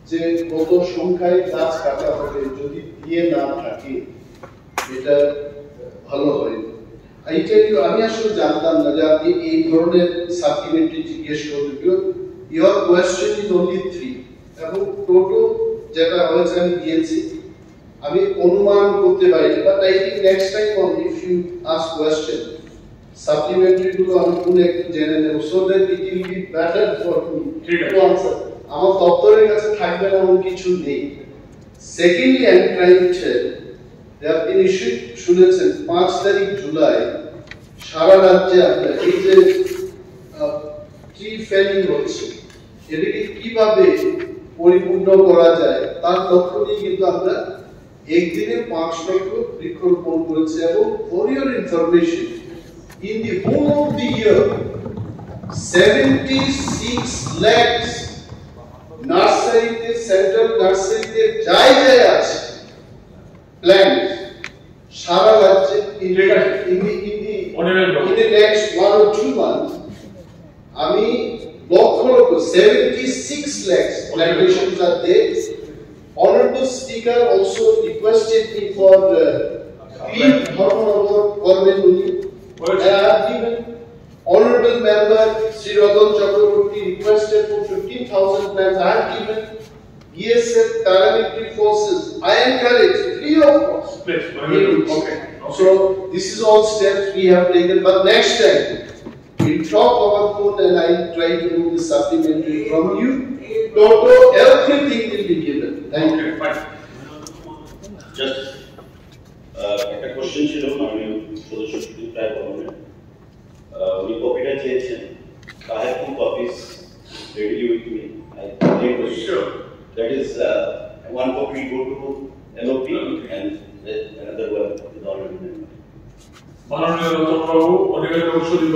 যে কত সংখ্যায় গাছ কাটা হবে যদি দিয়ে না থাকে এটা ভালো হয়। আমি আসলে জানতাম না যে আপনি এই ধরনের সাপ্লিমেন্টারি জিজ্ঞেস করবেন। ইওর কোয়েশ্চেন ইজ অনলি 3 এবং টোটো যেটা হয়েছে আমি দিয়েছি, আমি অনুমান করতে পারি, but I think next time on if you ask question supplementary গুলো আমি পুরো একটু জেনে নেব, so that it will be better for me to answer. আমার দপ্তরের কাছে থাকবে না এমন কিছু নেই। Secondly I am trying to tell আপনি নিশ্চয়ই শুনেছেন 5 তারিখ জুলাই সারা রাজ্যে আপনার এই যে ট্রি ফেলিং হচ্ছে, এটাকে কিভাবে পরিপূর্ণ করা যায় তার লক্ষ্য নিয়ে কিন্তু আমরা একদিনে 5 লক্ষ বৃক্ষরোপণ করেছি। এবং for your information, in the whole of the year 76 lakhs নার্সারিতে, সেন্ট্রাল নার্সারিতে যাই আছে প্ল্যান্ট সারা রাজ্যে in the next 1 or 2 months আমি lakh lakh 76 lakhs plantations are there. Honorable Speaker also requested me for clean Dharmanagar Government Union. I have given Honorable Member Sri Ratan Chakraborty requested for 15,000 plants. I have given BSF paramilitary forces. I encourage free of cost. Okay. So this is all steps we have taken. But next time we'll talk our phone and I'll try to do the supplementary from you. Toto, everything will be given. Thank you. Just একটা question ছিল মাননীয় সদস্য প্রায় বললেন উনি কপিটা চেয়েছেন। I have 2 copies ready with me. I think sure that is one copy go to LOP and another one is already. মাননীয় রতন বাবু অনিবার্য ঔষধি